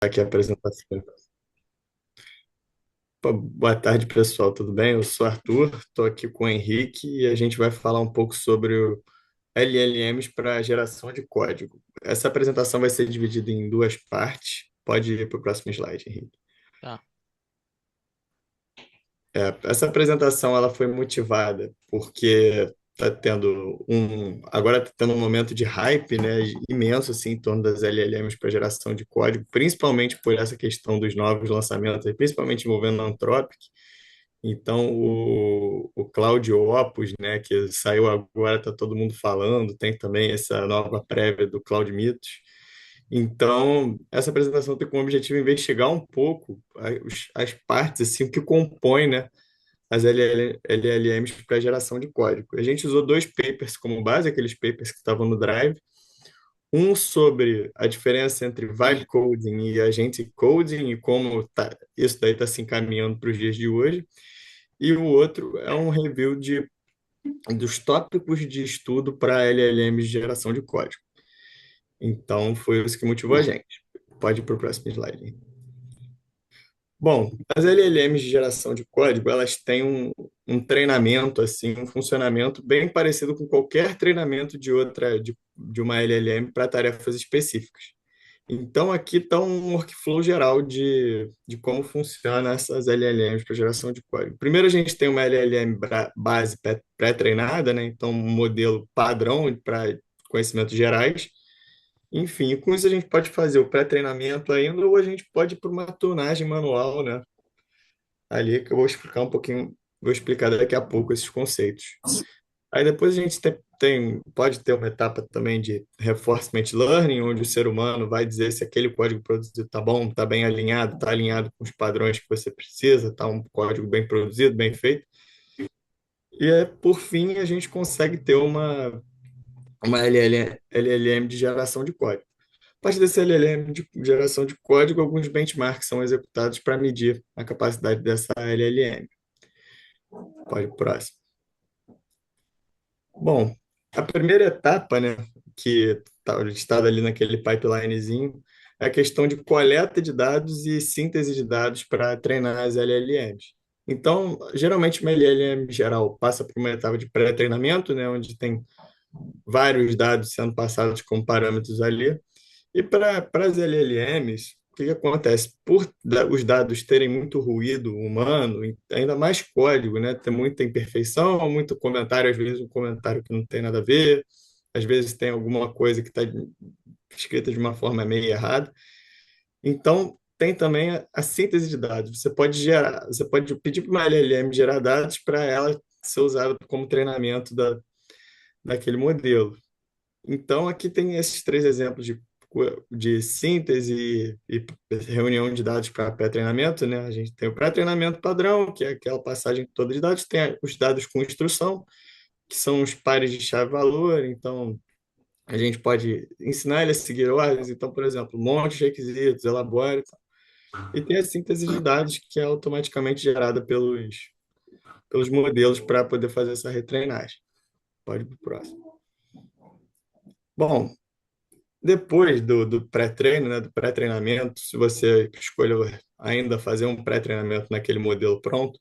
Aqui a apresentação. Pô, boa tarde, pessoal, tudo bem? Eu sou Arthur, estou aqui com o Henrique e a gente vai falar um pouco sobre o LLMs para geração de código. Essa apresentação vai ser dividida em duas partes. Pode ir para o próximo slide, Henrique. Tá. Essa apresentação ela foi motivada porque agora está tendo um momento de hype, né, imenso assim, em torno das LLMs para geração de código, principalmente por essa questão dos novos lançamentos, e principalmente envolvendo a Anthropic. Então, o Cloud Opus, né, que saiu agora, está todo mundo falando, tem também essa nova prévia do Cloud Mythos. Então, essa apresentação tem como objetivo investigar um pouco as partes, assim, o que compõe, né, as LLMs para geração de código. A gente usou dois papers como base, aqueles papers que estavam no Drive, um sobre a diferença entre vibe coding e agent coding e como isso daí está se encaminhando para os dias de hoje, e o outro é um review dos tópicos de estudo para LLMs de geração de código. Então, foi isso que motivou a gente. Pode ir para o próximo slide. Bom, as LLMs de geração de código, elas têm um treinamento, assim, um funcionamento bem parecido com qualquer treinamento de uma LLM para tarefas específicas. Então, aqui está um workflow geral de como funciona essas LLMs para geração de código. Primeiro, a gente tem uma LLM base pré-treinada, né? Então, um modelo padrão para conhecimentos gerais. Enfim, com isso a gente pode fazer o pré-treinamento ainda, ou a gente pode ir para uma tunagem manual, né? Ali que eu vou explicar um pouquinho, vou explicar daqui a pouco esses conceitos. Aí depois a gente pode ter uma etapa também de reinforcement learning, onde o ser humano vai dizer se aquele código produzido está bom, está bem alinhado, está alinhado com os padrões que você precisa, está um código bem produzido, bem feito. Por fim, a gente consegue ter uma LLM de geração de código. A partir desse LLM de geração de código, alguns benchmarks são executados para medir a capacidade dessa LLM. Pode ir pro próximo. Bom, a primeira etapa, né, que está listada ali naquele pipelinezinho, é a questão de coleta de dados e síntese de dados para treinar as LLMs. Então, geralmente uma LLM geral passa por uma etapa de pré-treinamento, né, onde tem vários dados sendo passados como parâmetros ali. E para as LLMs, o que que acontece? Os dados terem muito ruído humano, ainda mais código, né? Tem muita imperfeição, muito comentário, às vezes um comentário que não tem nada a ver, às vezes tem alguma coisa que está escrita de uma forma meio errada. Então, tem também a síntese de dados. Você pode pedir para uma LLM gerar dados para ela ser usada como treinamento daquele modelo. Então, aqui tem esses três exemplos de síntese e reunião de dados para pré-treinamento, né? A gente tem o pré-treinamento padrão, que é aquela passagem toda de dados, tem os dados com instrução, que são os pares de chave-valor, então a gente pode ensinar ele a seguir ordens, então, por exemplo, um monte de requisitos, elabora, e tem a síntese de dados, que é automaticamente gerada pelos modelos para poder fazer essa retreinagem. Pode ir para o próximo. Bom, depois do pré-treino, né, do pré-treinamento, se você escolheu ainda fazer um pré-treinamento naquele modelo pronto,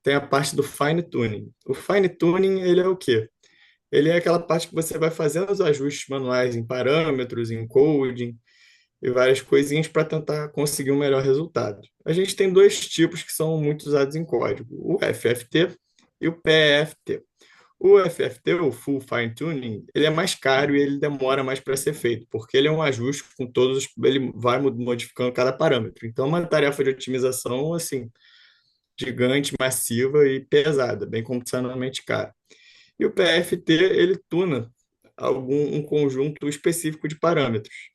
tem a parte do fine tuning. O fine tuning, ele é o quê? Ele é aquela parte que você vai fazendo os ajustes manuais em parâmetros, em coding e várias coisinhas para tentar conseguir um melhor resultado. A gente tem dois tipos que são muito usados em código, o FFT e o PEFT. O FFT, o Full Fine Tuning, ele é mais caro e ele demora mais para ser feito, porque ele é um ajuste com ele vai modificando cada parâmetro. Então, é uma tarefa de otimização, assim, gigante, massiva e pesada, bem computacionalmente cara. E o PFT, ele tuna um conjunto específico de parâmetros.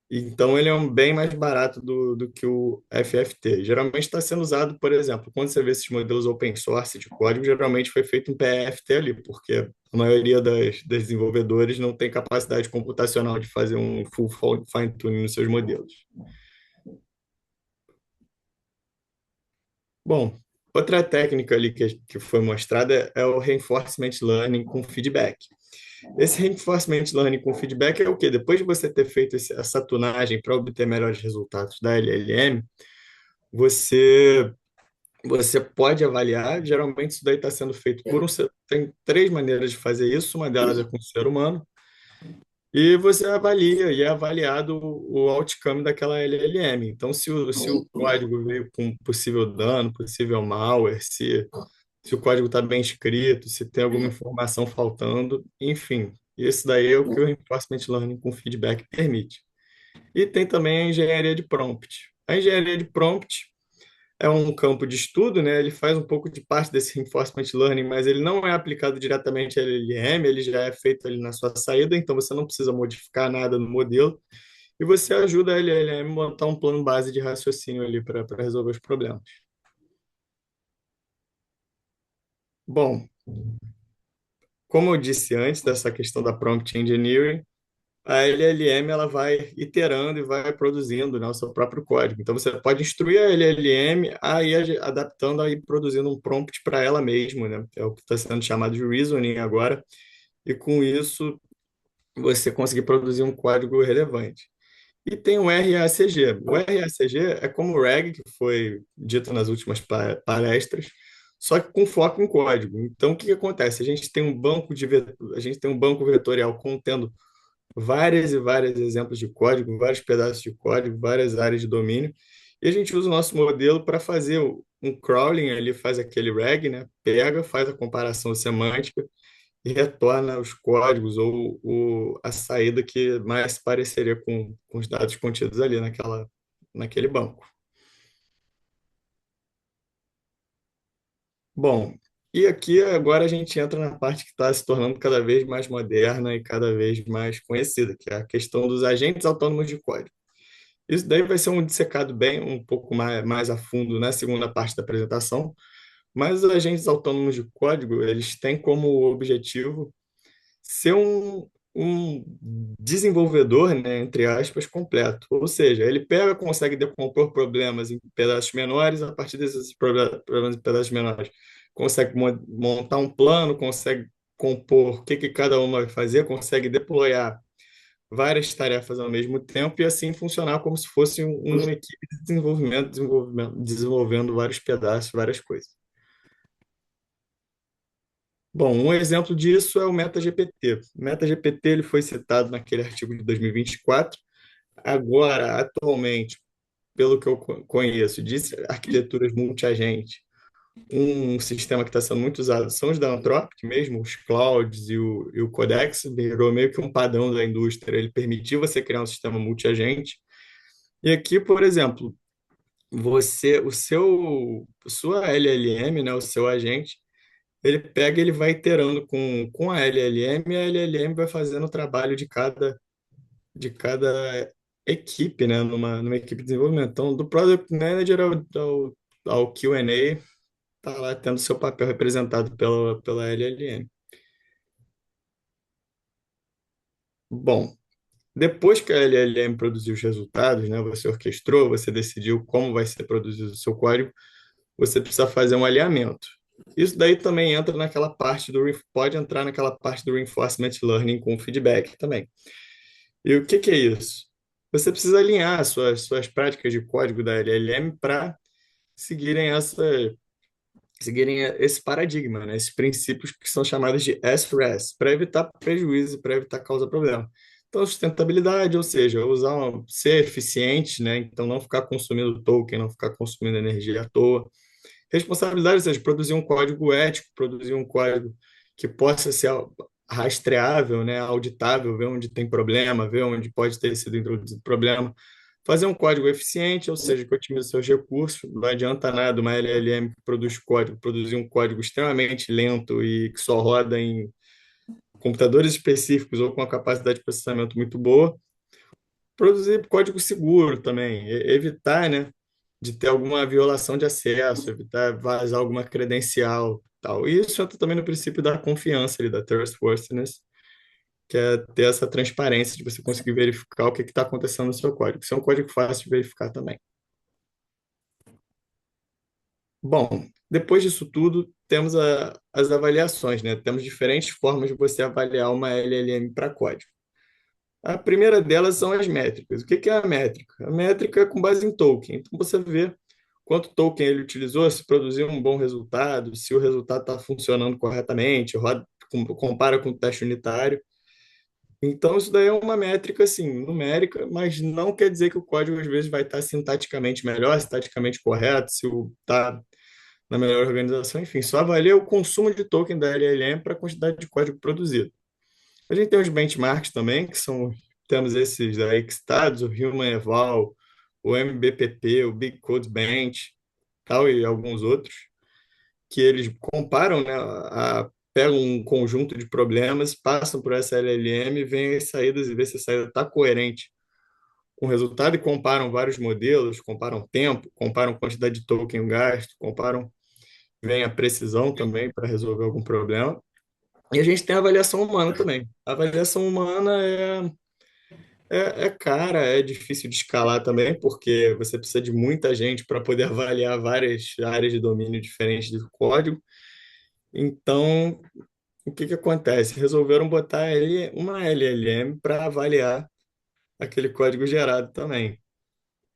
Então, ele é bem mais barato do que o FFT. Geralmente está sendo usado, por exemplo, quando você vê esses modelos open source de código, geralmente foi feito um PFT ali, porque a maioria das desenvolvedores não tem capacidade computacional de fazer um full fine-tuning nos seus modelos. Bom, outra técnica ali que foi mostrada é o reinforcement learning com feedback. Esse reinforcement learning com feedback é o quê? Depois de você ter feito essa tunagem para obter melhores resultados da LLM, você você pode avaliar. Geralmente isso daí está sendo feito por tem três maneiras de fazer isso. Uma delas é com o ser humano. E você avalia e é avaliado o outcome daquela LLM. Então, se o código veio com possível dano, possível malware, se o código está bem escrito, se tem alguma informação faltando, enfim. Isso daí é o que o Reinforcement Learning com feedback permite. E tem também a engenharia de prompt. A engenharia de prompt é um campo de estudo, né? Ele faz um pouco de parte desse reinforcement learning, mas ele não é aplicado diretamente a LLM, ele já é feito ali na sua saída, então você não precisa modificar nada no modelo e você ajuda a LLM a montar um plano base de raciocínio ali para resolver os problemas. Bom, como eu disse antes dessa questão da prompt engineering, a LLM ela vai iterando e vai produzindo, né, o seu próprio código. Então você pode instruir a LLM a ir adaptando, a ir produzindo um prompt para ela mesma, né? É o que está sendo chamado de reasoning agora. E com isso você conseguir produzir um código relevante. E tem o RACG. O RACG é como o RAG, que foi dito nas últimas palestras, só que com foco em código. Então, o que que acontece? A gente tem um banco vetorial contendo várias e vários exemplos de código, vários pedaços de código, várias áreas de domínio, e a gente usa o nosso modelo para fazer um crawling ali, faz aquele RAG, né? Pega, faz a comparação semântica e retorna os códigos ou a saída que mais se pareceria com os dados contidos ali naquele banco. Bom, e aqui agora a gente entra na parte que está se tornando cada vez mais moderna e cada vez mais conhecida, que é a questão dos agentes autônomos de código. Isso daí vai ser um dissecado bem, um pouco mais a fundo na segunda parte da apresentação, mas os agentes autônomos de código, eles têm como objetivo ser um desenvolvedor, né, entre aspas, completo. Ou seja, ele pega, consegue decompor problemas em pedaços menores, a partir desses problemas em pedaços menores, consegue montar um plano, consegue compor o que que cada uma vai fazer, consegue deployar várias tarefas ao mesmo tempo e assim funcionar como se fosse uma equipe de desenvolvendo vários pedaços, várias coisas. Bom, um exemplo disso é o MetaGPT. O MetaGPT ele foi citado naquele artigo de 2024. Agora, atualmente, pelo que eu conheço, de arquiteturas multi-agente, um sistema que está sendo muito usado são os da Anthropic mesmo, os clouds e o Codex, virou meio que um padrão da indústria. Ele permitiu você criar um sistema multi-agente. E aqui, por exemplo, sua LLM, né, o seu agente, ele pega, ele vai iterando com a LLM, e a LLM vai fazendo o trabalho de cada equipe, né, numa equipe de desenvolvimento. Então, do Product Manager ao Q&A, tá lá tendo seu papel representado pela LLM. Bom, depois que a LLM produziu os resultados, né, você orquestrou, você decidiu como vai ser produzido o seu código, você precisa fazer um alinhamento. Isso daí também entra naquela parte pode entrar naquela parte do reinforcement learning com feedback também. E o que que é isso? Você precisa alinhar suas práticas de código da LLM para seguirem seguirem esse paradigma, né? Esses princípios que são chamados de SRES, para evitar prejuízo, para evitar causa problema. Então, sustentabilidade, ou seja, ser eficiente, né? Então, não ficar consumindo token, não ficar consumindo energia à toa. Responsabilidade, ou seja, produzir um código ético, produzir um código que possa ser rastreável, né, auditável, ver onde tem problema, ver onde pode ter sido introduzido problema. Fazer um código eficiente, ou seja, que otimize seus recursos. Não adianta nada uma LLM que produz código, produzir um código extremamente lento e que só roda em computadores específicos ou com uma capacidade de processamento muito boa. Produzir código seguro também, evitar, né, de ter alguma violação de acesso, evitar vazar alguma credencial, tal. E isso entra também no princípio da confiança ali, da trustworthiness, que é ter essa transparência de você conseguir verificar o que está acontecendo no seu código. Isso é um código fácil de verificar também. Bom, depois disso tudo, temos as avaliações, né? Temos diferentes formas de você avaliar uma LLM para código. A primeira delas são as métricas. O que que é a métrica? A métrica é com base em token. Então, você vê quanto token ele utilizou, se produziu um bom resultado, se o resultado está funcionando corretamente, compara com o teste unitário. Então, isso daí é uma métrica, assim, numérica, mas não quer dizer que o código, às vezes, vai estar sintaticamente melhor, sintaticamente correto, se está na melhor organização, enfim, só avalia o consumo de token da LLM para a quantidade de código produzido. A gente tem os benchmarks também, que são, temos esses da Xstatus, o Human Eval, o MBPP, o Big Code Bench, tal, e alguns outros, que eles comparam, né, pegam um conjunto de problemas, passam por essa LLM, veem as saídas e vê se a saída está coerente com o resultado e comparam vários modelos, comparam tempo, comparam quantidade de token gasto, comparam, vem a precisão também para resolver algum problema. E a gente tem a avaliação humana também. A avaliação humana é cara, é difícil de escalar também, porque você precisa de muita gente para poder avaliar várias áreas de domínio diferentes do código. Então, o que que acontece? Resolveram botar uma LLM para avaliar aquele código gerado também.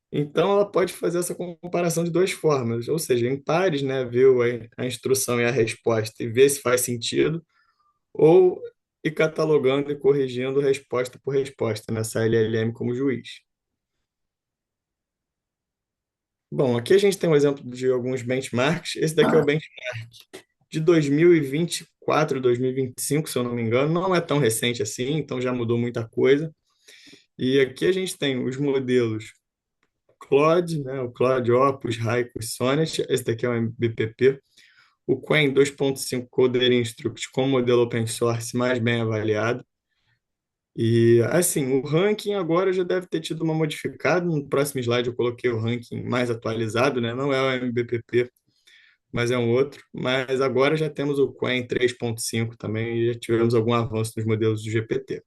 Então, ela pode fazer essa comparação de duas formas, ou seja, em pares, né, ver a instrução e a resposta e ver se faz sentido, ou ir catalogando e corrigindo resposta por resposta nessa LLM como juiz. Bom, aqui a gente tem um exemplo de alguns benchmarks. Esse daqui é o benchmark de 2024, 2025, se eu não me engano. Não é tão recente assim, então já mudou muita coisa. E aqui a gente tem os modelos Claude, né, o Claude Opus, Haiku e Sonnet. Esse daqui é o MBPP. O Qwen 2.5 Coder Instruct com modelo open source mais bem avaliado. E assim, o ranking agora já deve ter tido uma modificada. No próximo slide eu coloquei o ranking mais atualizado, né? Não é o MBPP, mas é um outro. Mas agora já temos o Qwen 3.5 também e já tivemos algum avanço nos modelos do GPT.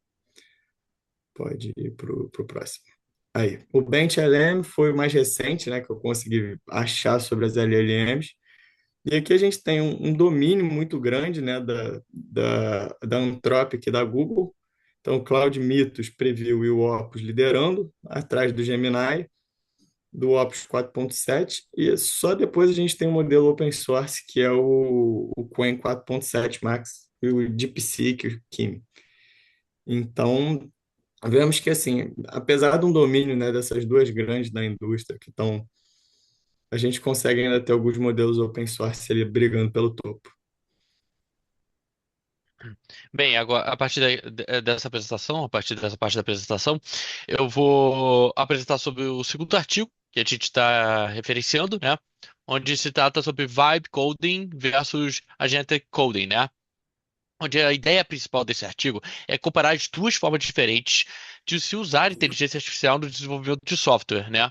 Pode ir para o próximo. Aí, o BenchLM foi o mais recente, né, que eu consegui achar sobre as LLMs. E aqui a gente tem um domínio muito grande, né, da Anthropic e da Google. Então, o Cloud Mythos previu e o Opus liderando, atrás do Gemini, do Opus 4.7, e só depois a gente tem o modelo open source, que é o Qwen 4.7 Max, e o DeepSeek, o Kimi. Então, vemos que, assim, apesar de um domínio, né, dessas duas grandes da indústria, a gente consegue ainda ter alguns modelos open source ali brigando pelo topo. Bem, agora, a partir dessa apresentação, a partir dessa parte da apresentação, eu vou apresentar sobre o segundo artigo que a gente está referenciando, né? Onde se trata sobre vibe coding versus agentic coding, né? Onde a ideia principal desse artigo é comparar as duas formas diferentes de se usar inteligência artificial no desenvolvimento de software, né?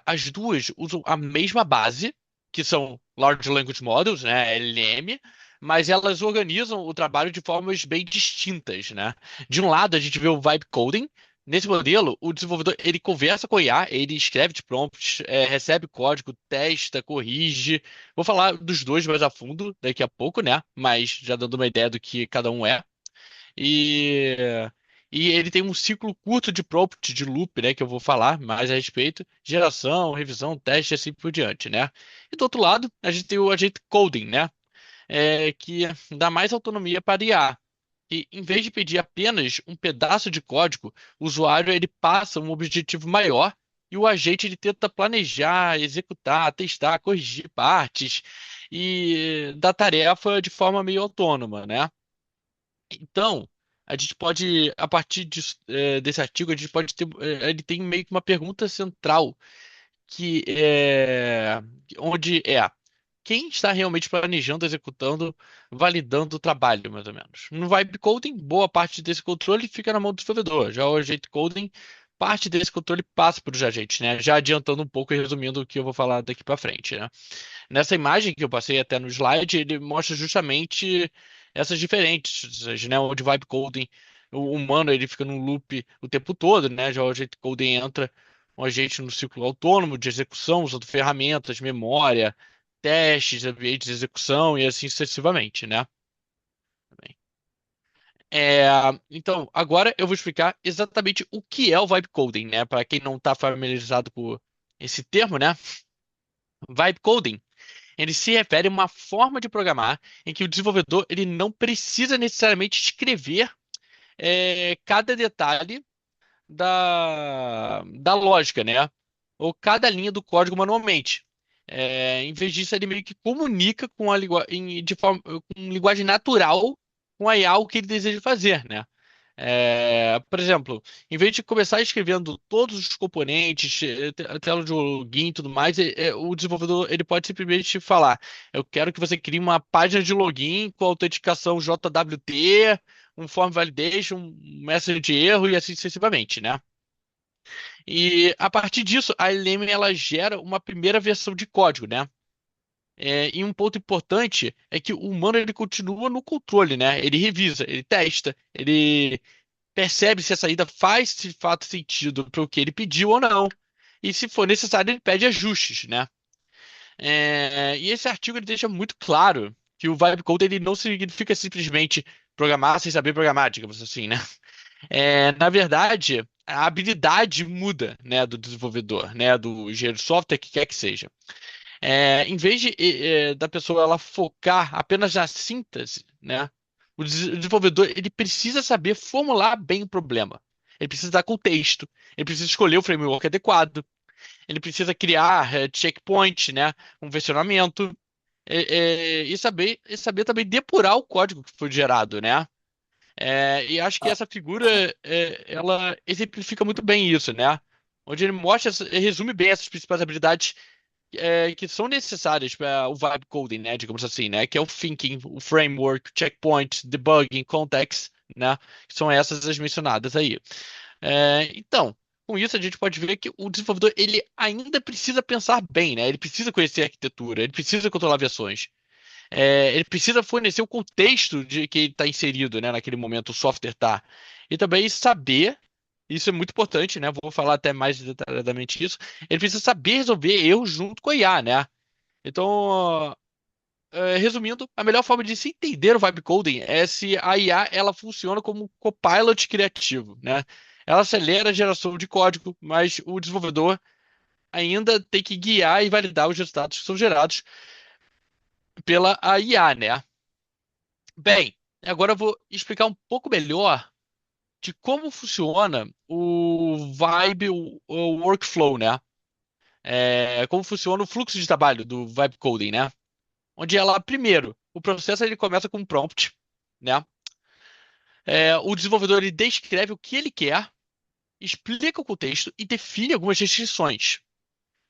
As duas usam a mesma base, que são Large Language Models, né, LLM, mas elas organizam o trabalho de formas bem distintas, né? De um lado, a gente vê o Vibe Coding. Nesse modelo, o desenvolvedor ele conversa com a IA, ele escreve de prompts, recebe código, testa, corrige. Vou falar dos dois mais a fundo daqui a pouco, né? Mas já dando uma ideia do que cada um é. E, e ele tem um ciclo curto de prompt, de loop, né? Que eu vou falar mais a respeito. Geração, revisão, teste e assim por diante, né? E do outro lado, a gente tem o agente coding, né? Que dá mais autonomia para IA. E em vez de pedir apenas um pedaço de código, o usuário ele passa um objetivo maior e o agente ele tenta planejar, executar, testar, corrigir partes e da tarefa de forma meio autônoma, né? Então, a gente pode, a partir desse artigo, a gente pode ter, ele tem meio que uma pergunta central, que é, onde é quem está realmente planejando, executando, validando o trabalho, mais ou menos. No Vibe Coding, boa parte desse controle fica na mão do desenvolvedor. Já o Agent Coding, parte desse controle passa para os agentes, né? Já adiantando um pouco e resumindo o que eu vou falar daqui para frente, né? Nessa imagem que eu passei até no slide, ele mostra justamente essas diferenças, né? Onde vibe coding, o humano ele fica num loop o tempo todo, né? Já o agent coding entra um agente no ciclo autônomo de execução, usando ferramentas, memória, testes, ambientes de execução e assim sucessivamente, né? É, então, agora eu vou explicar exatamente o que é o vibe coding, né? Para quem não está familiarizado com esse termo, né? Vibe coding, ele se refere a uma forma de programar em que o desenvolvedor ele não precisa necessariamente escrever cada detalhe da lógica, né? Ou cada linha do código manualmente. Em vez disso, ele meio que comunica com de forma, com linguagem natural com a IA o que ele deseja fazer, né? Por exemplo, em vez de começar escrevendo todos os componentes, a tela de login e tudo mais, o desenvolvedor ele pode simplesmente falar: eu quero que você crie uma página de login com autenticação JWT, um form validation, um message de erro e assim sucessivamente, né? E a partir disso, a LM ela gera uma primeira versão de código, né? E um ponto importante é que o humano ele continua no controle, né? Ele revisa, ele testa, ele percebe se a saída faz de fato sentido para o que ele pediu ou não. E se for necessário, ele pede ajustes, né? E esse artigo ele deixa muito claro que o vibe code ele não significa simplesmente programar sem saber programar, digamos assim, né? Na verdade, a habilidade muda, né, do desenvolvedor, né, do engenheiro de software, que quer que seja. Em vez da pessoa ela focar apenas na síntese, né, o desenvolvedor ele precisa saber formular bem o problema. Ele precisa dar contexto, ele precisa escolher o framework adequado, ele precisa criar checkpoint, né, um versionamento, e saber também depurar o código que foi gerado, né? E acho que essa figura, ela exemplifica muito bem isso, né? Onde ele mostra, resume bem essas principais habilidades que são necessárias para o vibe coding, né? Digamos assim, né? Que é o thinking, o framework, o checkpoint, debugging, context, né? Que são essas as mencionadas aí. Então, com isso a gente pode ver que o desenvolvedor ele ainda precisa pensar bem, né? Ele precisa conhecer a arquitetura, ele precisa controlar versões. Ele precisa fornecer o contexto de que ele está inserido, né, naquele momento o software está. E também saber, isso é muito importante, né? Vou falar até mais detalhadamente isso. Ele precisa saber resolver erros junto com a IA, né? Então, resumindo, a melhor forma de se entender o vibe coding é se a IA ela funciona como um copilot criativo, né? Ela acelera a geração de código, mas o desenvolvedor ainda tem que guiar e validar os resultados que são gerados pela a IA, né? Bem, agora eu vou explicar um pouco melhor de como funciona o Vibe, o workflow, né? Como funciona o fluxo de trabalho do Vibe Coding, né? Onde ela, primeiro, o processo ele começa com um prompt, né? O desenvolvedor ele descreve o que ele quer, explica o contexto e define algumas restrições.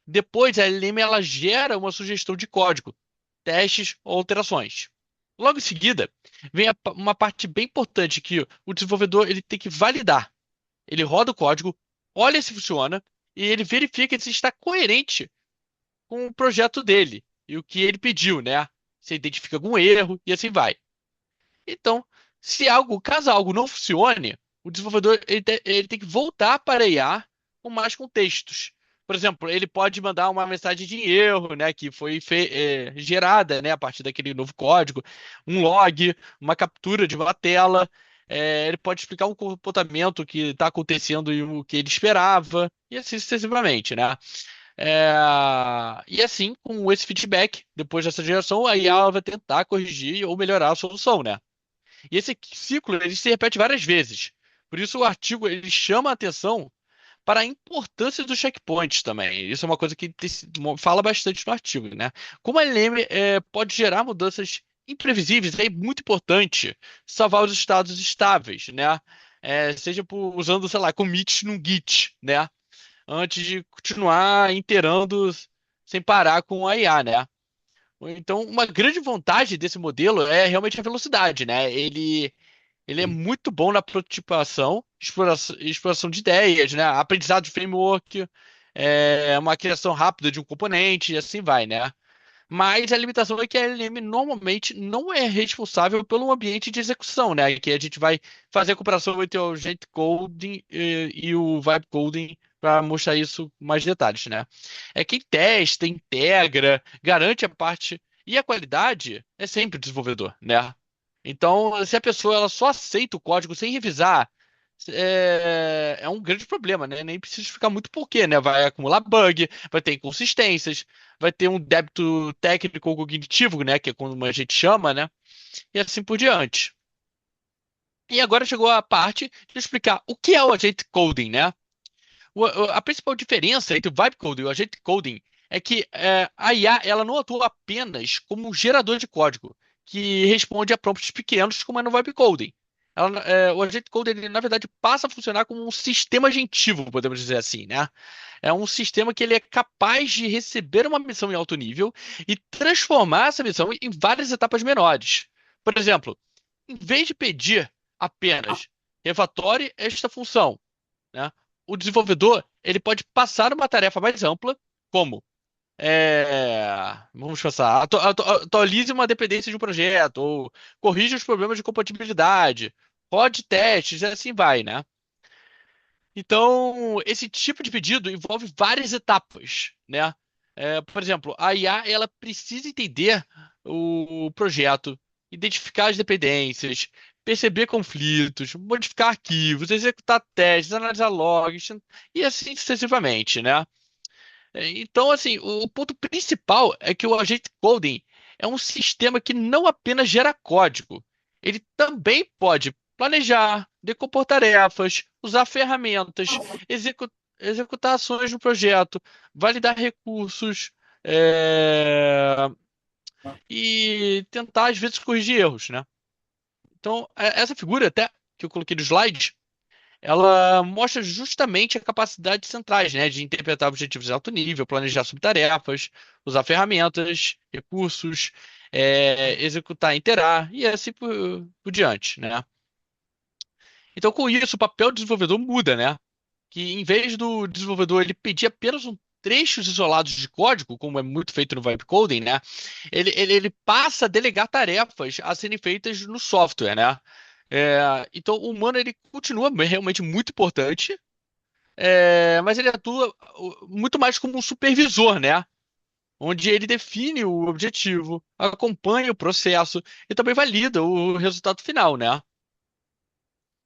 Depois, a LM ela gera uma sugestão de código, testes ou alterações. Logo em seguida, vem uma parte bem importante que o desenvolvedor ele tem que validar. Ele roda o código, olha se funciona e ele verifica se está coerente com o projeto dele e o que ele pediu, né? Se identifica algum erro e assim vai. Então, caso algo não funcione, o desenvolvedor ele tem que voltar para a IA com mais contextos. Por exemplo, ele pode mandar uma mensagem de erro, né, que foi gerada, né, a partir daquele novo código, um log, uma captura de uma tela. Ele pode explicar um comportamento que está acontecendo e o que ele esperava, e assim sucessivamente, né? É, e assim, com esse feedback, depois dessa geração, a IA vai tentar corrigir ou melhorar a solução, né? E esse ciclo ele se repete várias vezes. Por isso o artigo ele chama a atenção para a importância dos checkpoints também. Isso é uma coisa que fala bastante no artigo, né? Como a LM pode gerar mudanças imprevisíveis, é muito importante salvar os estados estáveis, né? Seja usando, sei lá, commits no Git, né? Antes de continuar iterando sem parar com a IA, né? Então, uma grande vantagem desse modelo é realmente a velocidade, né? Ele é muito bom na prototipação, exploração de ideias, né? Aprendizado de framework, uma criação rápida de um componente e assim vai, né? Mas a limitação é que a LM normalmente não é responsável pelo ambiente de execução, né? Que a gente vai fazer a comparação entre o Agent Coding e o Vibe Coding para mostrar isso com mais detalhes, né? É quem testa, integra, garante a parte e a qualidade é sempre o desenvolvedor, né? Então, se a pessoa ela só aceita o código sem revisar, é um grande problema, né? Nem preciso explicar muito porquê, né? Vai acumular bug, vai ter inconsistências, vai ter um débito técnico ou cognitivo, né? Que é como a gente chama, né? E assim por diante. E agora chegou a parte de explicar o que é o agent coding, né? A principal diferença entre o vibe coding e o agent coding é que a IA ela não atua apenas como um gerador de código que responde a prompts pequenos, como é no vibe coding. O agent coding, ele, na verdade, passa a funcionar como um sistema agentivo, podemos dizer assim, né? É um sistema que ele é capaz de receber uma missão em alto nível e transformar essa missão em várias etapas menores. Por exemplo, em vez de pedir apenas refator esta função, né? O desenvolvedor ele pode passar uma tarefa mais ampla, como vamos pensar, atualize uma dependência de um projeto, ou corrija os problemas de compatibilidade, rode testes, e assim vai, né? Então, esse tipo de pedido envolve várias etapas, né? Por exemplo, a IA ela precisa entender o projeto, identificar as dependências, perceber conflitos, modificar arquivos, executar testes, analisar logs e assim sucessivamente, né? Então, assim, o ponto principal é que o Agent Coding é um sistema que não apenas gera código, ele também pode planejar, decompor tarefas, usar ferramentas, executar ações no projeto, validar recursos, é, e tentar, às vezes, corrigir erros, né? Então, essa figura, até que eu coloquei no slide, ela mostra justamente a capacidade centrais, né, de interpretar objetivos de alto nível, planejar subtarefas, usar ferramentas, recursos, executar, iterar e assim por diante, né? Então, com isso, o papel do desenvolvedor muda, né? Que em vez do desenvolvedor ele pedir apenas trechos isolados de código, como é muito feito no Vibe Coding, né? Ele passa a delegar tarefas a serem feitas no software, né? Então, o humano ele continua realmente muito importante, mas ele atua muito mais como um supervisor, né? Onde ele define o objetivo, acompanha o processo e também valida o resultado final, né?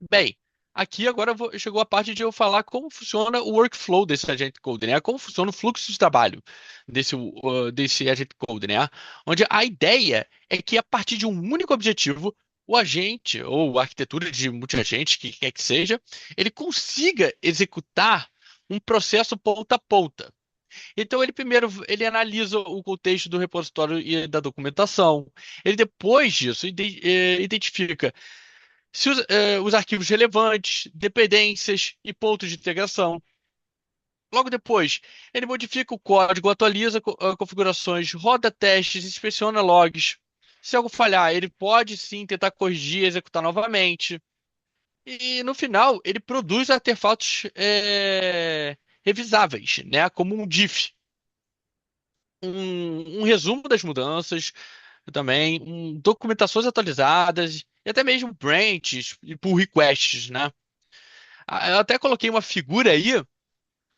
Bem, aqui agora chegou a parte de eu falar como funciona o workflow desse Agent Code, né? Como funciona o fluxo de trabalho desse Agent Code, né? Onde a ideia é que a partir de um único objetivo, o agente ou a arquitetura de multi-agente, que quer que seja, ele consiga executar um processo ponta a ponta. Então ele primeiro ele analisa o contexto do repositório e da documentação. Ele depois disso identifica se os arquivos relevantes, dependências e pontos de integração. Logo depois, ele modifica o código, atualiza configurações, roda testes, inspeciona logs. Se algo falhar, ele pode sim tentar corrigir e executar novamente. E no final, ele produz artefatos revisáveis, né? Como um diff, um resumo das mudanças, também, documentações atualizadas e até mesmo branches e pull requests, né? Eu até coloquei uma figura aí,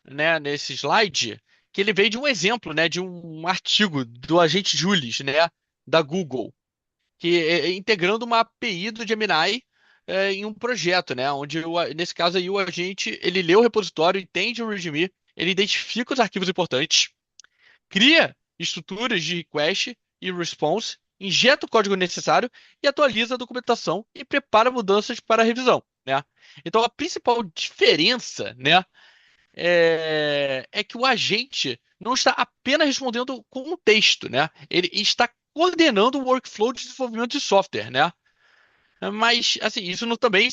né, nesse slide, que ele veio de um exemplo, né, de um artigo do agente Julius, né, da Google, que integrando uma API do Gemini em um projeto, né, onde nesse caso aí o agente ele lê o repositório, entende o README, ele identifica os arquivos importantes, cria estruturas de request e response, injeta o código necessário e atualiza a documentação e prepara mudanças para a revisão, né? Então a principal diferença, né, é que o agente não está apenas respondendo com um texto, né? Ele está coordenando o workflow de desenvolvimento de software, né? Mas, assim, isso não também.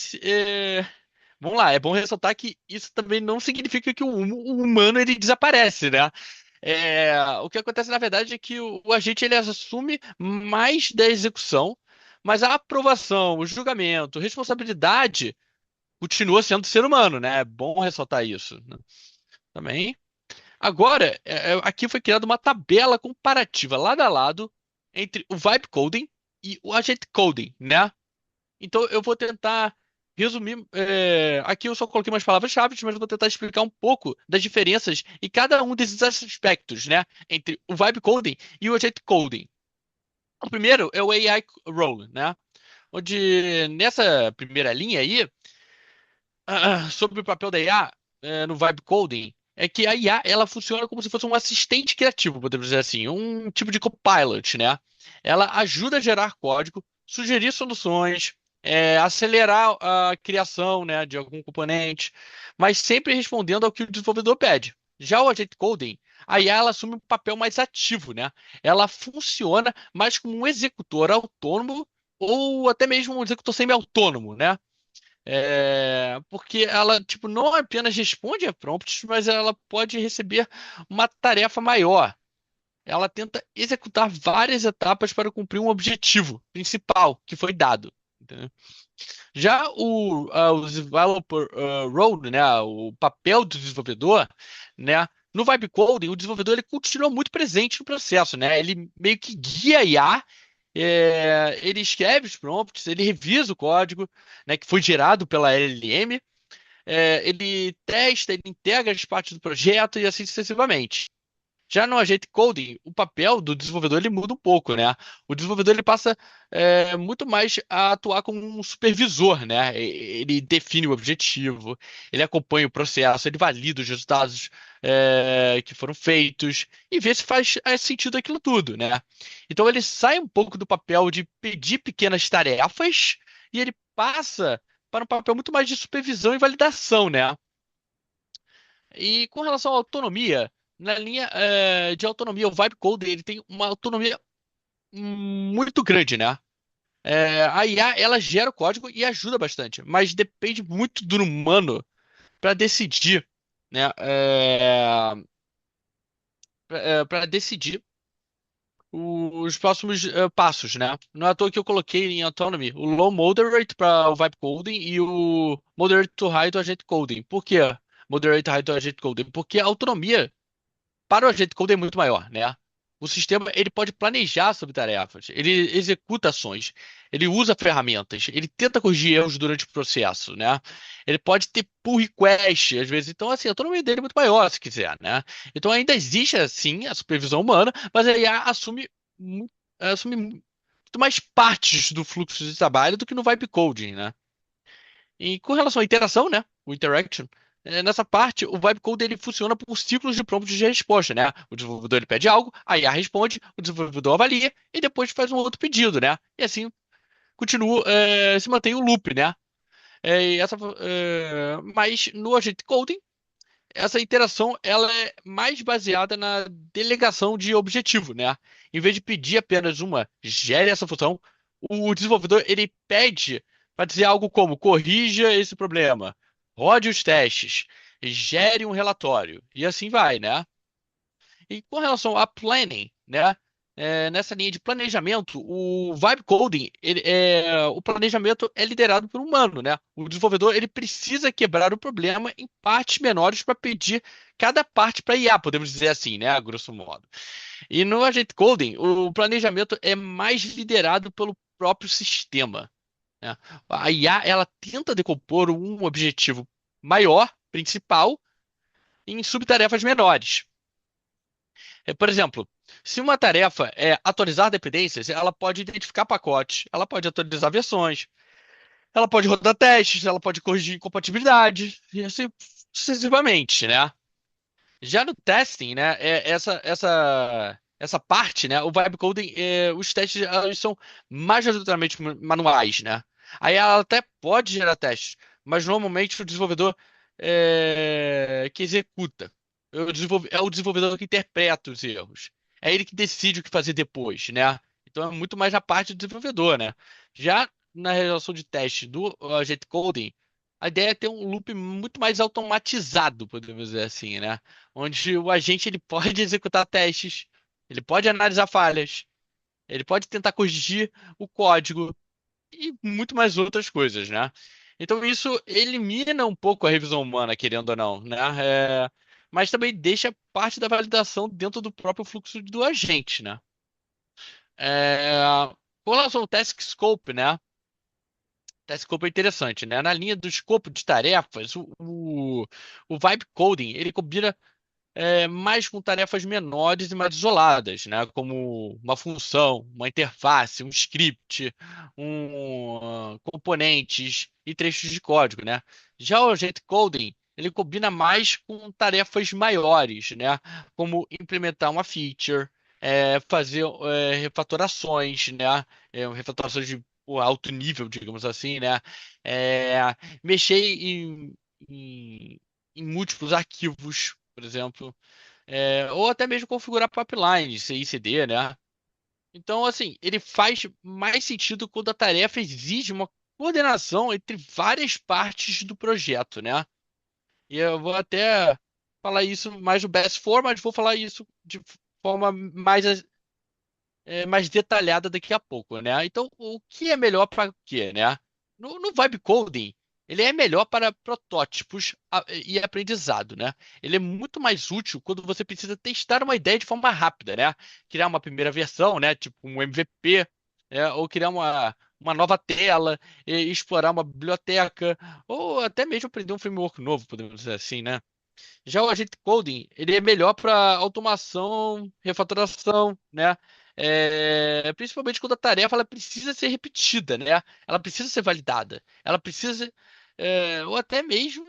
Vamos lá, é bom ressaltar que isso também não significa que o humano ele desaparece, né? O que acontece, na verdade, é que o agente ele assume mais da execução, mas a aprovação, o julgamento, responsabilidade continua sendo ser humano, né? É bom ressaltar isso, né? Também. Agora, aqui foi criada uma tabela comparativa lado a lado entre o Vibe Coding e o Agent Coding, né? Então eu vou tentar. resumir, aqui eu só coloquei umas palavras-chave, mas eu vou tentar explicar um pouco das diferenças em cada um desses aspectos, né? Entre o vibe coding e o agent coding. O primeiro é o AI role, né? Onde nessa primeira linha aí, sobre o papel da IA, no vibe coding, é que a IA ela funciona como se fosse um assistente criativo, podemos dizer assim, um tipo de copilot, né? Ela ajuda a gerar código, sugerir soluções, acelerar a criação, né, de algum componente, mas sempre respondendo ao que o desenvolvedor pede. Já o agent coding, a IA ela assume um papel mais ativo, né? Ela funciona mais como um executor autônomo ou até mesmo um executor semi-autônomo, né? Porque ela, tipo, não apenas responde a prompts, mas ela pode receber uma tarefa maior. Ela tenta executar várias etapas para cumprir um objetivo principal que foi dado. Entendeu? Já o developer role, né, o papel do desenvolvedor, né, no Vibe Coding, o desenvolvedor ele continua muito presente no processo, né? Ele meio que guia a IA, ele escreve os prompts, ele revisa o código, né, que foi gerado pela LLM, ele testa, ele integra as partes do projeto e assim sucessivamente. Já no Agent Coding, o papel do desenvolvedor ele muda um pouco, né? O desenvolvedor ele passa muito mais a atuar como um supervisor, né? Ele define o objetivo, ele acompanha o processo, ele valida os resultados que foram feitos e vê se faz sentido aquilo tudo, né? Então ele sai um pouco do papel de pedir pequenas tarefas e ele passa para um papel muito mais de supervisão e validação, né? E com relação à autonomia, na linha de autonomia, o Vibe Coding ele tem uma autonomia muito grande, né? A IA ela gera o código e ajuda bastante, mas depende muito do humano para decidir, né? Para decidir os próximos passos, né? Não é à toa que eu coloquei em Autonomy o Low Moderate para o Vibe Coding e o Moderate to High do Agent Coding. Por quê? Moderate to High do Agent Coding? Porque a autonomia para o agente code é muito maior, né? O sistema ele pode planejar sobre tarefas, ele executa ações, ele usa ferramentas, ele tenta corrigir erros durante o processo, né? Ele pode ter pull request, às vezes. Então, assim, a autonomia dele é muito maior, se quiser, né? Então, ainda existe, assim, a supervisão humana, mas ele assume muito mais partes do fluxo de trabalho do que no vibe coding, né? E com relação à interação, né? O interaction, nessa parte, o vibe code ele funciona por ciclos de prompts de resposta, né? O desenvolvedor ele pede algo, a IA responde, o desenvolvedor avalia e depois faz um outro pedido, né? E assim continua, se mantém o loop, né? Mas no agent coding, essa interação ela é mais baseada na delegação de objetivo, né? Em vez de pedir apenas uma, gere essa função, o desenvolvedor ele pede para dizer algo como corrija esse problema, rode os testes, gere um relatório e assim vai, né? E com relação a planning, né? Nessa linha de planejamento, o vibe coding, o planejamento é liderado por um humano, né? O desenvolvedor ele precisa quebrar o problema em partes menores para pedir cada parte para IA, podemos dizer assim, né? A grosso modo. E no agent coding, o planejamento é mais liderado pelo próprio sistema, né? A IA ela tenta decompor um objetivo maior, principal, em subtarefas menores. Por exemplo, se uma tarefa é atualizar dependências, ela pode identificar pacotes, ela pode atualizar versões, ela pode rodar testes, ela pode corrigir incompatibilidade, e assim sucessivamente, né? Já no testing, né, essa parte, né, o vibe coding, os testes eles são majoritariamente manuais, né? Aí ela até pode gerar testes, mas normalmente o desenvolvedor que executa. É o desenvolvedor que interpreta os erros. É ele que decide o que fazer depois, né? Então é muito mais a parte do desenvolvedor, né? Já na relação de teste do agent coding, a ideia é ter um loop muito mais automatizado, podemos dizer assim, né? Onde o agente ele pode executar testes, ele pode analisar falhas, ele pode tentar corrigir o código e muito mais outras coisas, né? Então isso elimina um pouco a revisão humana, querendo ou não, né? Mas também deixa parte da validação dentro do próprio fluxo do agente, né? É, Com relação ao task scope, né? Tá, esse escopo é interessante, né? Na linha do escopo de tarefas, o Vibe Coding, ele combina mais com tarefas menores e mais isoladas, né? Como uma função, uma interface, um script, componentes e trechos de código, né? Já o Agent Coding, ele combina mais com tarefas maiores, né? Como implementar uma feature, fazer refatorações, né? Refatorações de alto nível, digamos assim, né? É, mexer em, em múltiplos arquivos, por exemplo, ou até mesmo configurar pipelines, CI/CD, né? Então, assim, ele faz mais sentido quando a tarefa exige uma coordenação entre várias partes do projeto, né? E eu vou até falar isso mais no Best For, mas vou falar isso de forma mais detalhada daqui a pouco, né? Então, o que é melhor para o quê, né? No Vibe Coding, ele é melhor para protótipos e aprendizado, né? Ele é muito mais útil quando você precisa testar uma ideia de forma rápida, né? Criar uma primeira versão, né? Tipo um MVP, ou criar uma nova tela, e explorar uma biblioteca, ou até mesmo aprender um framework novo, podemos dizer assim, né? Já o agente coding, ele é melhor para automação, refatoração, né? Principalmente quando a tarefa ela precisa ser repetida, né? Ela precisa ser validada, ela precisa, ou até mesmo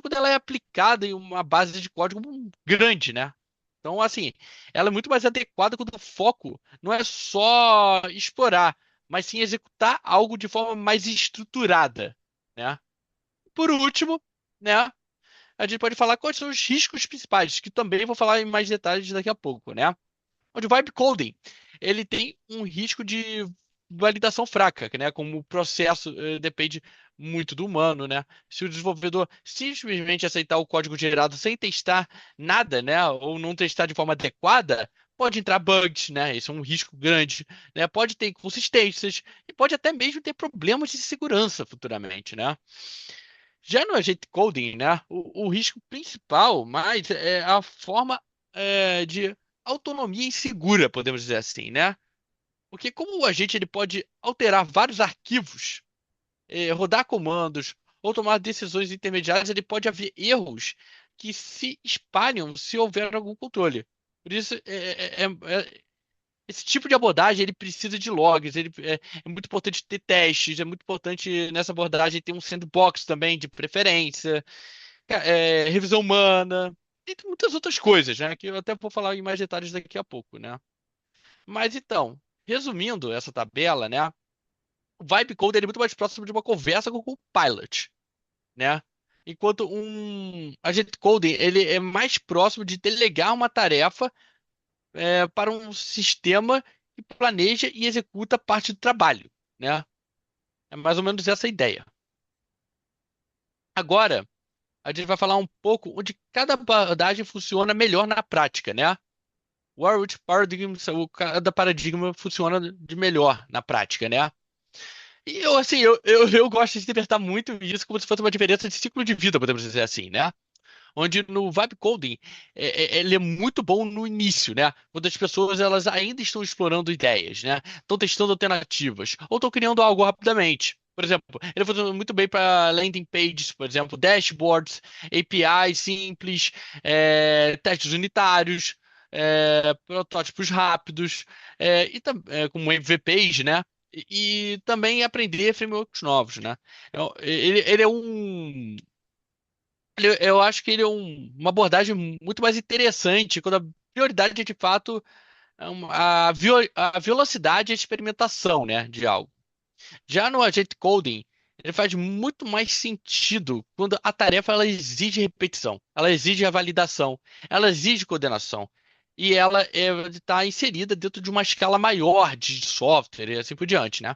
quando ela é aplicada em uma base de código grande, né? Então, assim, ela é muito mais adequada quando o foco não é só explorar, mas sim executar algo de forma mais estruturada, né? Por último, né? A gente pode falar quais são os riscos principais, que também vou falar em mais detalhes daqui a pouco, né? Onde o vibe coding, ele tem um risco de validação fraca, né? Como o processo depende muito do humano, né? Se o desenvolvedor simplesmente aceitar o código gerado sem testar nada, né? Ou não testar de forma adequada, pode entrar bugs, né? Esse é um risco grande, né? Pode ter inconsistências e pode até mesmo ter problemas de segurança futuramente, né? Já no agente coding, né, o risco principal mais é a forma de autonomia insegura, podemos dizer assim, né? Porque como o agente ele pode alterar vários arquivos, rodar comandos ou tomar decisões intermediárias, ele pode haver erros que se espalham se houver algum controle. Por isso, esse tipo de abordagem ele precisa de logs, é muito importante ter testes, é muito importante nessa abordagem ter um sandbox também de preferência, revisão humana, e muitas outras coisas, né? Que eu até vou falar em mais detalhes daqui a pouco, né? Mas então, resumindo essa tabela, né? O Vibe Coding ele é muito mais próximo de uma conversa com o Pilot, né? Enquanto um Agent Coding ele é mais próximo de delegar uma tarefa para um sistema que planeja e executa parte do trabalho, né? É mais ou menos essa a ideia. Agora, a gente vai falar um pouco onde cada abordagem funciona melhor na prática, né? Which paradigm, cada paradigma funciona de melhor na prática, né? E eu, assim, eu gosto de interpretar muito isso como se fosse uma diferença de ciclo de vida, podemos dizer assim, né? Onde no Vibe Coding ele é muito bom no início, né? Quando as pessoas elas ainda estão explorando ideias, né? Estão testando alternativas ou estão criando algo rapidamente. Por exemplo, ele funciona muito bem para landing pages, por exemplo, dashboards, APIs simples, testes unitários, protótipos rápidos, como MVPs, né? E também aprender frameworks novos, né? Ele é eu acho que ele é uma abordagem muito mais interessante quando a prioridade é de fato a velocidade e a experimentação, né, de algo. Já no Agent Coding, ele faz muito mais sentido quando a tarefa ela exige repetição, ela exige a validação, ela exige coordenação. E ela está inserida dentro de uma escala maior de software e assim por diante, né?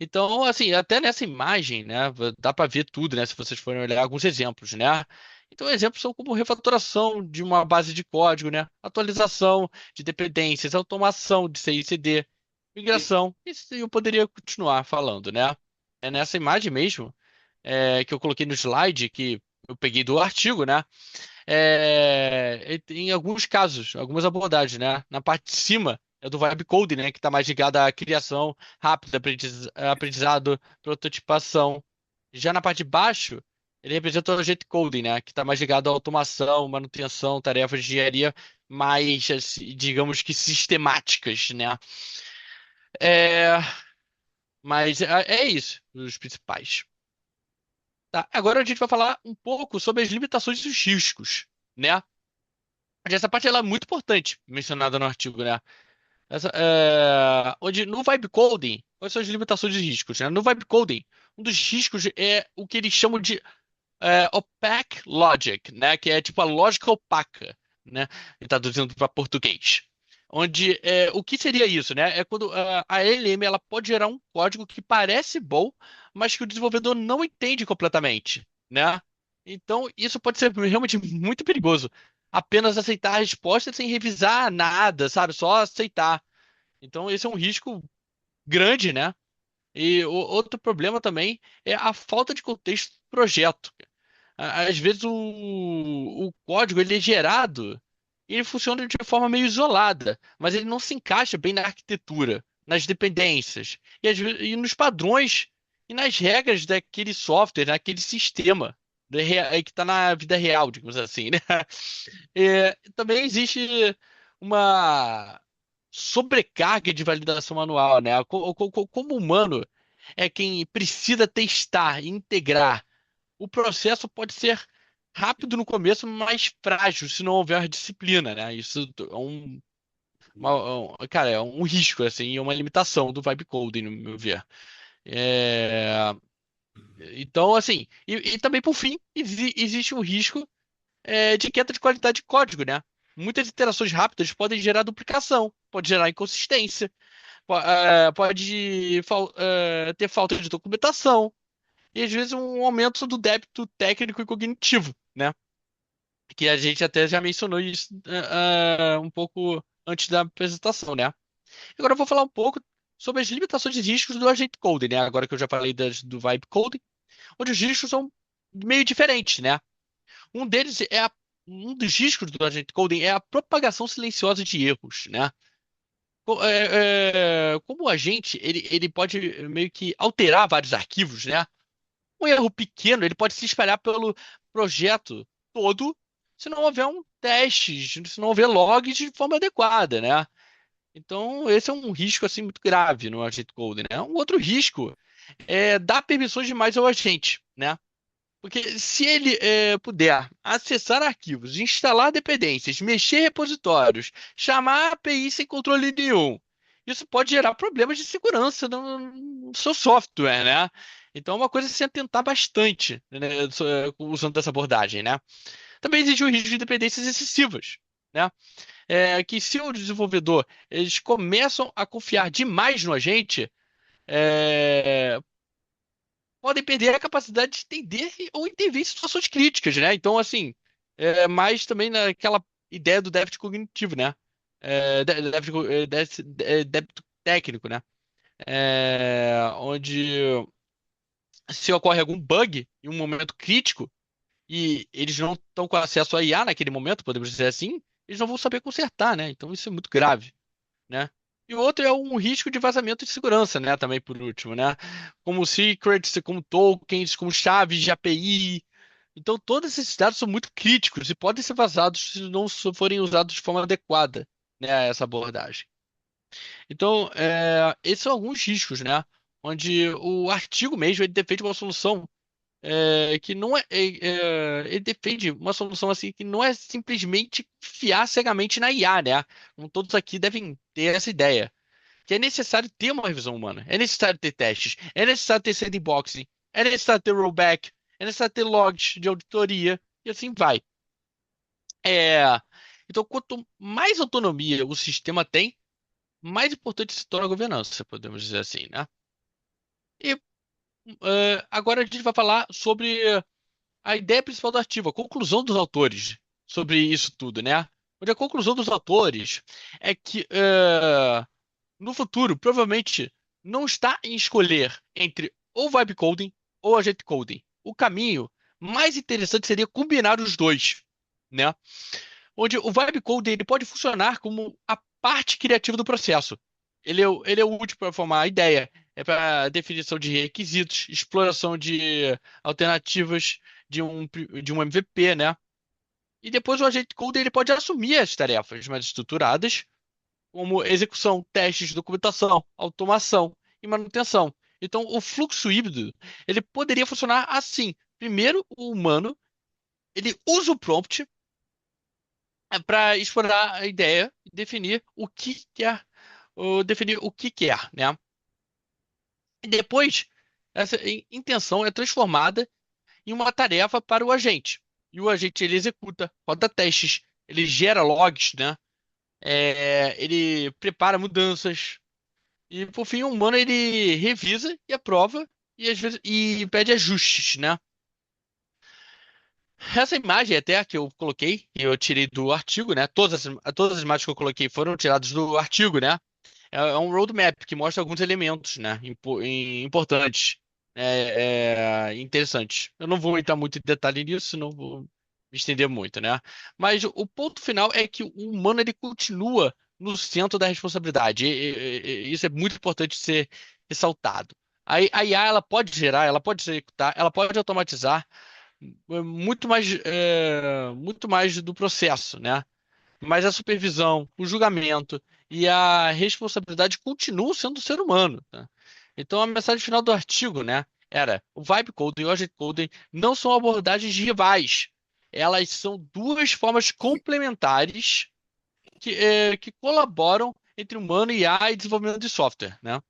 Então, assim, até nessa imagem, né, dá para ver tudo, né, se vocês forem olhar alguns exemplos, né? Então, exemplos são como refatoração de uma base de código, né? Atualização de dependências, automação de CI/CD, migração. Isso eu poderia continuar falando, né? É nessa imagem mesmo, que eu coloquei no slide, que eu peguei do artigo, né? Em alguns casos, algumas abordagens, né? Na parte de cima. é do vibe coding, né? Que está mais ligado à criação rápida, aprendizado, prototipação. Já na parte de baixo, ele representa o agent coding, né? Que está mais ligado à automação, manutenção, tarefas de engenharia mais, assim, digamos que sistemáticas, né? É, mas é isso, os principais. Tá, agora a gente vai falar um pouco sobre as limitações e os riscos, né? Essa parte ela é muito importante, mencionada no artigo, né? Onde no vibe coding, quais são as limitações e riscos, né? No vibe coding, um dos riscos é o que eles chamam de opaque logic, né? Que é tipo a lógica opaca, né? Traduzindo para português. Onde o que seria isso, né? É quando a LLM ela pode gerar um código que parece bom, mas que o desenvolvedor não entende completamente, né? Então isso pode ser realmente muito perigoso. Apenas aceitar a resposta sem revisar nada, sabe? Só aceitar. Então esse é um risco grande, né? E outro problema também é a falta de contexto do projeto. Às vezes o código ele é gerado e ele funciona de forma meio isolada, mas ele não se encaixa bem na arquitetura, nas dependências e nos padrões e nas regras daquele software, daquele sistema que está na vida real, digamos assim, né? Também existe uma sobrecarga de validação manual, né? Como humano é quem precisa testar e integrar, o processo pode ser rápido no começo, mas frágil se não houver disciplina, né? Isso é cara, é um risco, assim, é uma limitação do vibe coding, no meu ver. É, então, assim, e também, por fim, existe um risco de queda de qualidade de código, né? Muitas interações rápidas podem gerar duplicação, pode gerar inconsistência, pode ter falta de documentação, e às vezes um aumento do débito técnico e cognitivo, né? Que a gente até já mencionou isso um pouco antes da apresentação, né? Agora eu vou falar um pouco sobre as limitações e riscos do agent coding, né? Agora que eu já falei do vibe coding, onde os riscos são meio diferentes, né? Um deles um dos riscos do agent coding é a propagação silenciosa de erros, né? Como o agente, ele pode meio que alterar vários arquivos, né? Um erro pequeno, ele pode se espalhar pelo projeto todo se não houver um teste, se não houver logs de forma adequada, né? Então, esse é um risco assim muito grave no agent code, né? Um outro risco é dar permissões demais ao agente, né? Porque se ele puder acessar arquivos, instalar dependências, mexer em repositórios, chamar a API sem controle nenhum, isso pode gerar problemas de segurança no seu software, né? Então é uma coisa a se atentar bastante, né, usando essa abordagem, né? Também existe o risco de dependências excessivas, né? Que se o desenvolvedor eles começam a confiar demais no agente, é, podem perder a capacidade de entender ou intervir em situações críticas, né? Então, assim, mais também naquela ideia do déficit cognitivo, né? Débito técnico, né? Onde se ocorre algum bug em um momento crítico e eles não estão com acesso a IA naquele momento, podemos dizer assim, eles não vão saber consertar, né? Então isso é muito grave, né? E o outro é um risco de vazamento de segurança, né? Também por último, né? Como secrets, como tokens, como chaves de API. Então todos esses dados são muito críticos e podem ser vazados se não forem usados de forma adequada, né? Essa abordagem. Então, esses são alguns riscos, né? Onde o artigo mesmo ele defende uma solução que não ele defende uma solução assim que não é simplesmente fiar cegamente na IA, né? Como todos aqui devem ter essa ideia. Que é necessário ter uma revisão humana, é necessário ter testes, é necessário ter sandboxing, é necessário ter rollback, é necessário ter logs de auditoria, e assim vai. É, então, quanto mais autonomia o sistema tem, mais importante se torna a governança, podemos dizer assim, né? E agora a gente vai falar sobre a ideia principal do artigo, a conclusão dos autores sobre isso tudo, né? Onde a conclusão dos autores é que no futuro provavelmente não está em escolher entre ou vibe coding ou agent coding. O caminho mais interessante seria combinar os dois, né? onde o vibe coding ele pode funcionar como a parte criativa do processo. Ele é útil para formar a ideia, é para definição de requisitos, exploração de alternativas de um MVP, né? E depois o agente coding ele pode assumir as tarefas mais estruturadas, como execução, testes, documentação, automação e manutenção. Então, o fluxo híbrido ele poderia funcionar assim. Primeiro, o humano ele usa o prompt para explorar a ideia e definir o que quer, definir o que quer, né? E depois, essa intenção é transformada em uma tarefa para o agente. E o agente ele executa, roda testes, ele gera logs, né? Ele prepara mudanças. E por fim, o humano ele revisa e aprova e às vezes e pede ajustes, né? Essa imagem até a que eu coloquei, eu tirei do artigo, né? Todas as imagens que eu coloquei foram tiradas do artigo, né? É um roadmap que mostra alguns elementos, né? Importantes, interessantes. Eu não vou entrar muito em detalhe nisso, não vou me estender muito, né? Mas o ponto final é que o humano ele continua no centro da responsabilidade. Isso é muito importante ser ressaltado. A IA ela pode gerar, ela pode executar, ela pode automatizar muito mais do processo, né? Mas a supervisão, o julgamento e a responsabilidade continuam sendo do ser humano, tá? Então a mensagem final do artigo, né, era: o Vibe Coding e o Agent Coding não são abordagens rivais. Elas são duas formas complementares que colaboram entre humano e AI e desenvolvimento de software, né?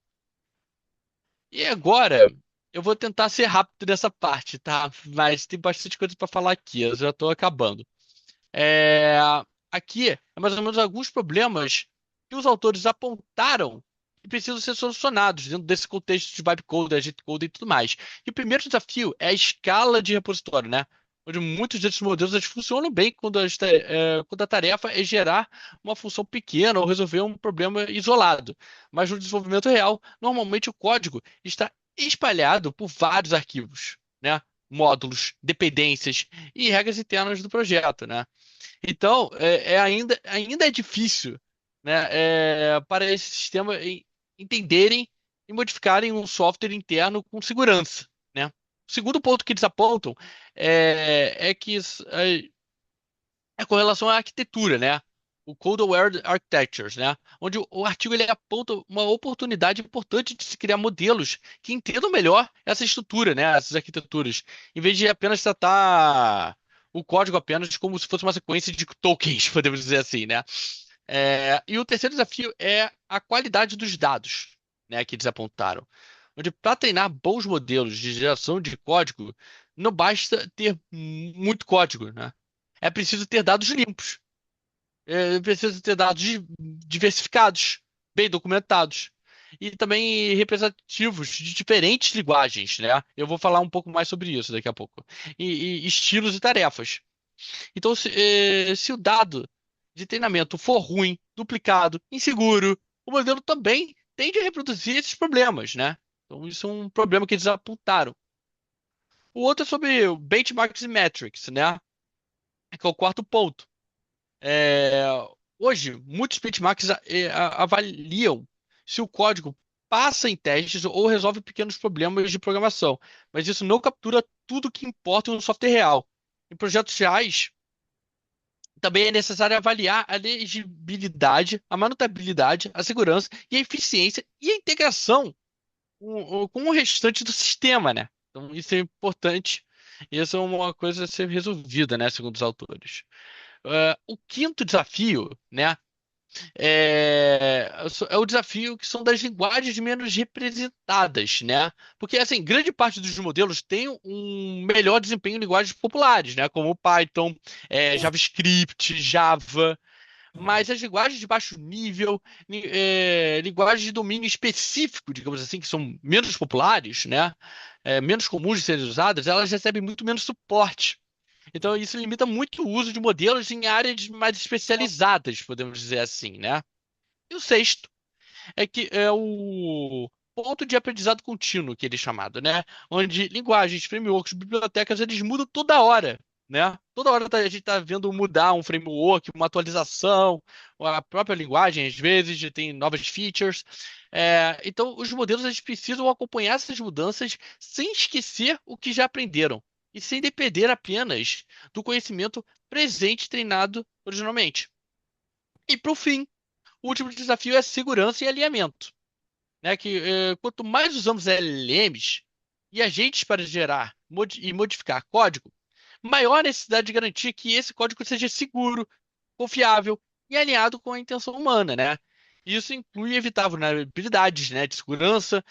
E agora eu vou tentar ser rápido nessa parte, tá? Mas tem bastante coisa para falar aqui, eu já estou acabando. É, Aqui é mais ou menos alguns problemas que os autores apontaram que precisam ser solucionados dentro desse contexto de vibe coding, agent coding e tudo mais. E o primeiro desafio é a escala de repositório, né? Onde muitos desses modelos eles funcionam bem quando a tarefa é gerar uma função pequena ou resolver um problema isolado. Mas no desenvolvimento real, normalmente o código está espalhado por vários arquivos, né? Módulos, dependências e regras internas do projeto, né? Então, ainda é difícil, né, para esse sistema entenderem e modificarem um software interno com segurança, né? O segundo ponto que eles apontam é que é com relação à arquitetura, né? O Code Aware Architectures, né? Onde o artigo ele aponta uma oportunidade importante de se criar modelos que entendam melhor essa estrutura, né? Essas arquiteturas, em vez de apenas tratar o código apenas como se fosse uma sequência de tokens, podemos dizer assim, né? E o terceiro desafio é a qualidade dos dados, né? Que eles apontaram, onde para treinar bons modelos de geração de código, não basta ter muito código, né? É preciso ter dados limpos. É preciso ter dados diversificados, bem documentados. E também representativos de diferentes linguagens, né? Eu vou falar um pouco mais sobre isso daqui a pouco. E estilos e tarefas. Então, se o dado de treinamento for ruim, duplicado, inseguro, o modelo também tende a reproduzir esses problemas, né? Então, isso é um problema que eles apontaram. O outro é sobre o benchmarks e metrics, né? Que é o quarto ponto. É, Hoje, muitos benchmarks avaliam se o código passa em testes ou resolve pequenos problemas de programação, mas isso não captura tudo que importa em um software real. Em projetos reais, também é necessário avaliar a legibilidade, a manutenabilidade, a segurança e a eficiência e a integração com o restante do sistema, né? Então, isso é importante. E isso é uma coisa a ser resolvida, né, segundo os autores. O quinto desafio, né, é o desafio que são das linguagens menos representadas, né? Porque, assim, grande parte dos modelos tem um melhor desempenho em linguagens populares, né? Como Python, JavaScript, Java. Mas as linguagens de baixo nível, linguagens de domínio específico, digamos assim, que são menos populares, né? Menos comuns de serem usadas, elas recebem muito menos suporte. Então, isso limita muito o uso de modelos em áreas mais especializadas, podemos dizer assim, né? E o sexto é que é o ponto de aprendizado contínuo, que ele é chamado, né? Onde linguagens, frameworks, bibliotecas, eles mudam toda hora. né? Toda hora a gente está vendo mudar um framework, uma atualização, a própria linguagem, às vezes, tem novas features. Então, os modelos eles precisam acompanhar essas mudanças sem esquecer o que já aprenderam e sem depender apenas do conhecimento presente treinado originalmente. E, por fim, o último desafio é segurança e alinhamento, né? Que quanto mais usamos LLMs e agentes para gerar e modificar código, maior a necessidade de garantir que esse código seja seguro, confiável e alinhado com a intenção humana, né? Isso inclui evitar vulnerabilidades, né, de segurança,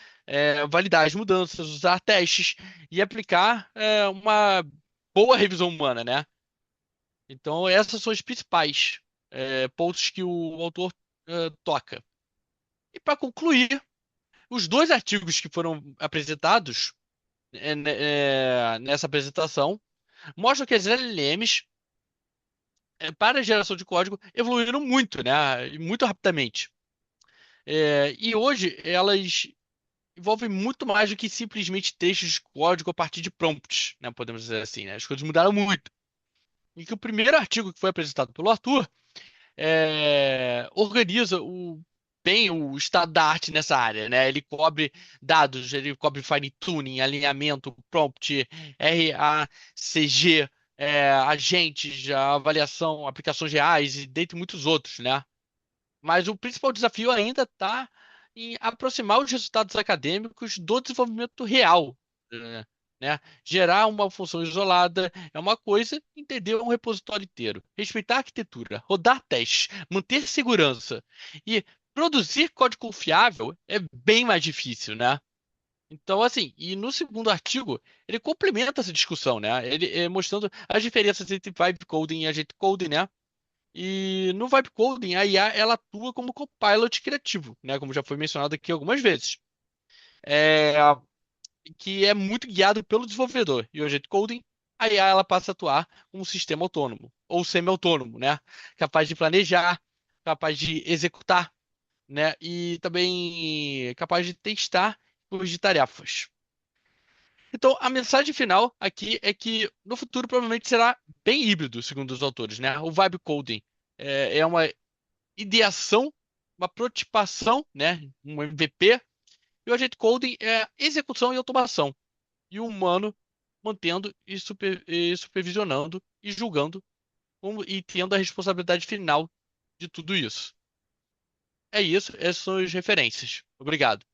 validar as mudanças, usar testes e aplicar uma boa revisão humana, né? Então, essas são os principais pontos que o autor toca. E para concluir, os dois artigos que foram apresentados nessa apresentação mostram que as LLMs para a geração de código evoluíram muito, né? E muito rapidamente. E hoje elas envolvem muito mais do que simplesmente textos de código a partir de prompts, né? Podemos dizer assim, né? As coisas mudaram muito. E que o primeiro artigo que foi apresentado pelo Arthur organiza bem o estado da arte nessa área, né? Ele cobre dados, ele cobre fine tuning, alinhamento, prompt, RACG, agentes, a avaliação, aplicações reais e dentre muitos outros, né? Mas o principal desafio ainda está em aproximar os resultados acadêmicos do desenvolvimento real, né? Gerar uma função isolada é uma coisa, entender um repositório inteiro, respeitar a arquitetura, rodar testes, manter segurança e produzir código confiável é bem mais difícil, né? Então, assim, e no segundo artigo, ele complementa essa discussão, né? Ele mostrando as diferenças entre vibe coding e agent coding, né? E no Vibe Coding, a IA ela atua como copilot criativo, né? Como já foi mencionado aqui algumas vezes. É, que é muito guiado pelo desenvolvedor. E o Agent Coding, a IA ela passa a atuar como um sistema autônomo, ou semi-autônomo, né? Capaz de planejar, capaz de executar, né? E também capaz de testar tipos de tarefas. Então, a mensagem final aqui é que no futuro provavelmente será bem híbrido, segundo os autores, né? O Vibe Coding é uma ideação, uma prototipação, né, um MVP, e o agent coding é execução e automação, e o humano mantendo e supervisionando e julgando e tendo a responsabilidade final de tudo isso. É isso, essas são as referências. Obrigado.